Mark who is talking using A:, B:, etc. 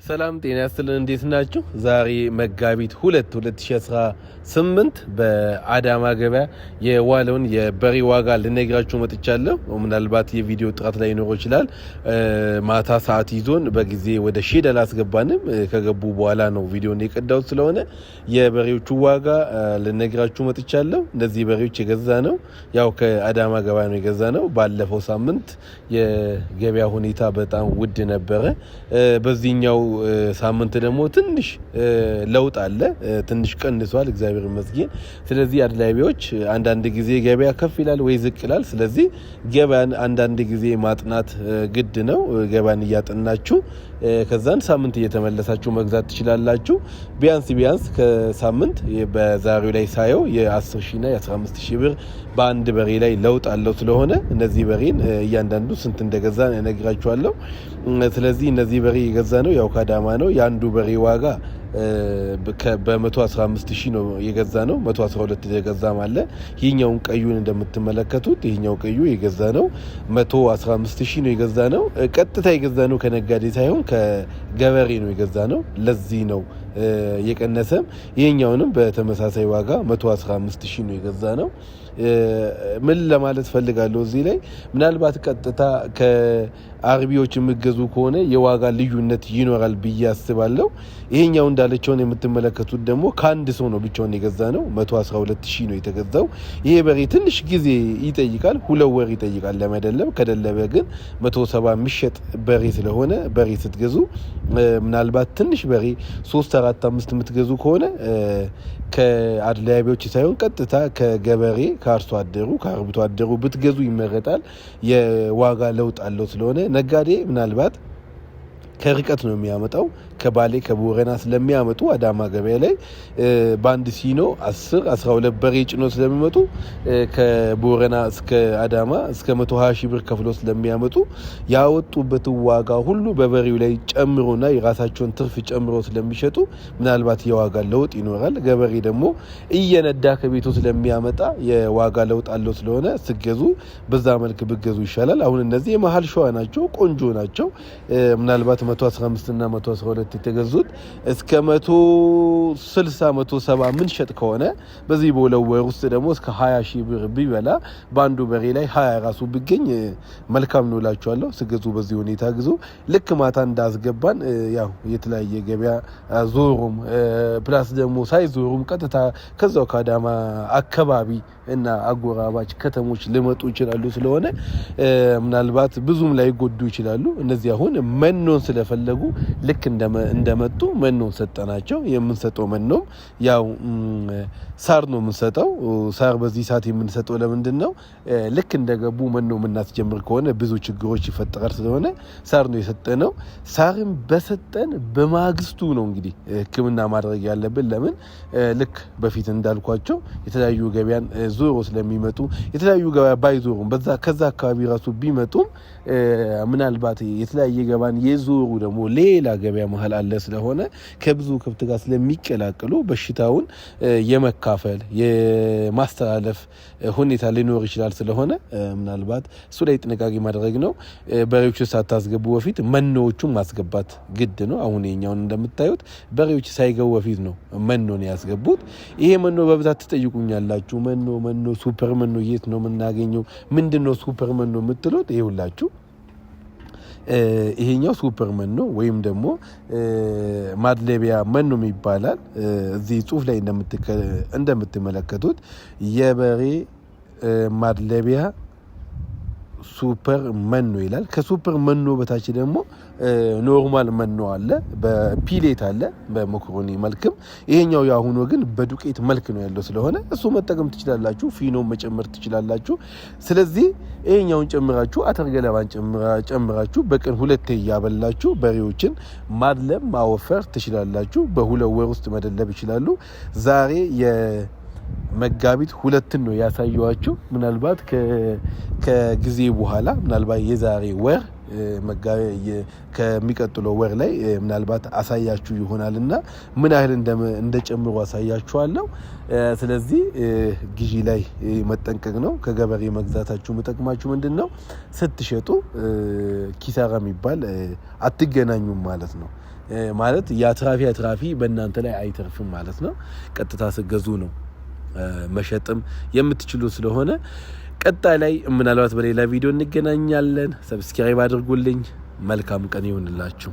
A: ሰላም ጤና ይስጥልን እንዴት ናችሁ? ዛሬ መጋቢት 2 2018 በአዳማ ገበያ የዋለውን የበሬ ዋጋ ልነግራችሁ መጥቻለሁ። ምናልባት የቪዲዮ ጥራት ላይ ይኖር ይችላል። ማታ ሰዓት ይዞን በጊዜ ወደ ሼድ አላስገባንም። ከገቡ በኋላ ነው ቪዲዮን የቀዳሁት ስለሆነ የበሬዎቹ ዋጋ ልነግራችሁ መጥቻለሁ። እነዚህ በሬዎች የገዛ ነው ያው ከአዳማ ገበያ ነው የገዛ ነው። ባለፈው ሳምንት የገበያ ሁኔታ በጣም ውድ ነበረ። በዚህኛው ሳምንት ደግሞ ትንሽ ለውጥ አለ። ትንሽ ቀንሷል እግዚአብሔር ይመስገን። ስለዚህ አድላቢዎች አንዳንድ ጊዜ ገበያ ከፍ ይላል ወይ ዝቅ ይላል። ስለዚህ ገበያን አንዳንድ ጊዜ ማጥናት ግድ ነው። ገበያን እያጠናችሁ ከዛን ሳምንት እየተመለሳችሁ መግዛት ትችላላችሁ። ቢያንስ ከሳምንት በዛሬው ላይ ሳየው የ10 ሺህ እና የ15 ሺህ ብር በአንድ በሬ ላይ ለውጥ አለው። ስለሆነ እነዚህ በሬን እያንዳንዱ ስንት እንደገዛ እነግራችኋለሁ። ስለዚህ እነዚህ በሬ የገዛ ነው ያው ከአዳማ ነው። የአንዱ በሬ ዋጋ በ115 ሺህ ነው የገዛ ነው። 112 የገዛ ማለት ይሄኛውን ቀዩን እንደምትመለከቱት ይሄኛው ቀዩ የገዛ ነው 115 ሺህ ነው የገዛ ነው። ቀጥታ የገዛ ነው ከነጋዴ ሳይሆን ከገበሬ ነው የገዛ ነው። ለዚህ ነው የቀነሰም። ይሄኛውንም በተመሳሳይ ዋጋ 115 ሺህ ነው የገዛ ነው። ምን ለማለት ፈልጋለሁ እዚህ ላይ ምናልባት ቀጥታ ከአርቢዎች የሚገዙ ከሆነ የዋጋ ልዩነት ይኖራል ብዬ አስባለሁ። ይሄኛው እንዳለችውን የምትመለከቱት ደግሞ ከአንድ ሰው ነው ብቻውን የገዛ ነው 112 ሺህ ነው የተገዛው። ይሄ በሬ ትንሽ ጊዜ ይጠይቃል፣ 2 ወር ይጠይቃል ለመደለብ። ከደለበ ግን 170 የሚሸጥ በሬ ስለሆነ በሬ ስትገዙ ምናልባት ትንሽ በሬ 3 4 5 የምትገዙ ከሆነ ከአድላቢዎች ሳይሆን ቀጥታ ከገበሬ ከአርሶ አደሩ ከአርብቶ አደሩ ብትገዙ ይመረጣል። የዋጋ ለውጥ አለው። ስለሆነ ነጋዴ ምናልባት ከርቀት ነው የሚያመጣው ከባሌ ከቦረና ስለሚያመጡ አዳማ ገበያ ላይ ባንድ ሲኖ 10 12 በሬ ጭኖ ስለሚመጡ ከቦረና እስከ አዳማ እስከ 120 ሺህ ብር ከፍሎ ስለሚያመጡ ያወጡበት ዋጋ ሁሉ በበሬው ላይ ጨምሮና የራሳቸውን ትርፍ ጨምሮ ስለሚሸጡ ምናልባት የዋጋ ለውጥ ይኖራል። ገበሬ ደግሞ እየነዳ ከቤቱ ስለሚያመጣ የዋጋ ለውጥ አለው። ስለሆነ ስገዙ በዛ መልክ ብገዙ ይሻላል። አሁን እነዚህ የመሃል ሸዋ ናቸው፣ ቆንጆ ናቸው። ምናልባት 115 እና 112 የተገዙት እስከ 160 170 ምን ሸጥ ከሆነ በዚህ በሁለት ወር ውስጥ ደግሞ እስከ 20 ሺህ ብር ቢበላ በአንዱ በሬ ላይ 20 ራሱ ቢገኝ መልካም ነው እላችኋለሁ። ስገዙ በዚህ ሁኔታ ግዙ። ልክ ማታ እንዳስገባን ያው የተለያየ ገበያ ዞሩም ፕላስ ደግሞ ሳይዞሩም ቀጥታ ከዛው ከአዳማ አካባቢ እና አጎራባች ከተሞች ሊመጡ ይችላሉ። ስለሆነ ምናልባት ብዙም ላይ ጎዱ ይችላሉ። እነዚህ አሁን መኖን ስለፈለጉ ልክ እንደመጡ መኖን ሰጠናቸው። የምንሰጠው መኖም ያው ሳር ነው የምንሰጠው። ሳር በዚህ ሰዓት የምንሰጠው ለምንድን ነው? ልክ እንደገቡ መኖ የምናስጀምር ከሆነ ብዙ ችግሮች ይፈጠራል። ስለሆነ ሳር ነው የሰጠነው። ሳርም በሰጠን በማግስቱ ነው እንግዲህ ሕክምና ማድረግ ያለብን። ለምን ልክ በፊት እንዳልኳቸው የተለያዩ ገበያን ዞሮ ስለሚመጡ የተለያዩ ገበያ ባይዞሩም ከዛ አካባቢ ራሱ ቢመጡም ምናልባት የተለያየ ገባን የዞሩ ደግሞ ሌላ ገበያ መሀል አለ። ስለሆነ ከብዙ ከብት ጋር ስለሚቀላቀሉ በሽታውን የመካፈል የማስተላለፍ ሁኔታ ሊኖር ይችላል። ስለሆነ ምናልባት እሱ ላይ ጥንቃቄ ማድረግ ነው። በሬዎች ሳታስገቡ በፊት መኖዎቹን ማስገባት ግድ ነው። አሁን የኛውን እንደምታዩት በሬዎች ሳይገቡ በፊት ነው መኖን ያስገቡት። ይሄ መኖ በብዛት ትጠይቁኛላችሁ። መኖ ሱፐር መኖ የት ነው የምናገኘው? ምንድነው ሱፐር መኖ የምትሉት? ይኸውላችሁ ይሄኛው ሱፐር መኖ ወይም ደግሞ ማድለቢያ መኖ ይባላል። እዚህ ጽሁፍ ላይ እንደምትመለከቱት የበሬ ማድለቢያ ሱፐር መኖ ይላል። ከሱፐር መኖ በታች ደግሞ ኖርማል መኖ አለ፣ በፒሌት አለ፣ በመኮሮኒ መልክም። ይሄኛው ያሁኑ ግን በዱቄት መልክ ነው ያለው። ስለሆነ እሱ መጠቀም ትችላላችሁ፣ ፊኖ መጨመር ትችላላችሁ። ስለዚህ ይሄኛውን ጨምራችሁ አተር ገለባን ጨምራችሁ በቀን 2 ያበላችሁ በሬዎችን ማድለብ ማወፈር ትችላላችሁ። በ2 ወር ውስጥ መደለብ ይችላሉ። ዛሬ መጋቢት 2 ነው ያሳየዋችሁ። ምናልባት ከጊዜ በኋላ ምናልባት የዛሬ ወር ከሚቀጥለው ወር ላይ ምናልባት አሳያችሁ ይሆናልና ምን ያህል እንደጨምሩ አሳያችኋለሁ። ስለዚህ ግዢ ላይ መጠንቀቅ ነው። ከገበሬ መግዛታችሁ መጠቅማችሁ ምንድነው ስትሸጡ ኪሳራ የሚባል አትገናኙም ማለት ነው። ማለት ያትራፊ በእናንተ ላይ አይተርፍም ማለት ነው። ቀጥታ ስገዙ ነው መሸጥም የምትችሉ ስለሆነ ቀጣይ ላይ ምናልባት በሌላ ቪዲዮ እንገናኛለን። ሰብስክራይብ አድርጉልኝ። መልካም ቀን ይሁንላችሁ።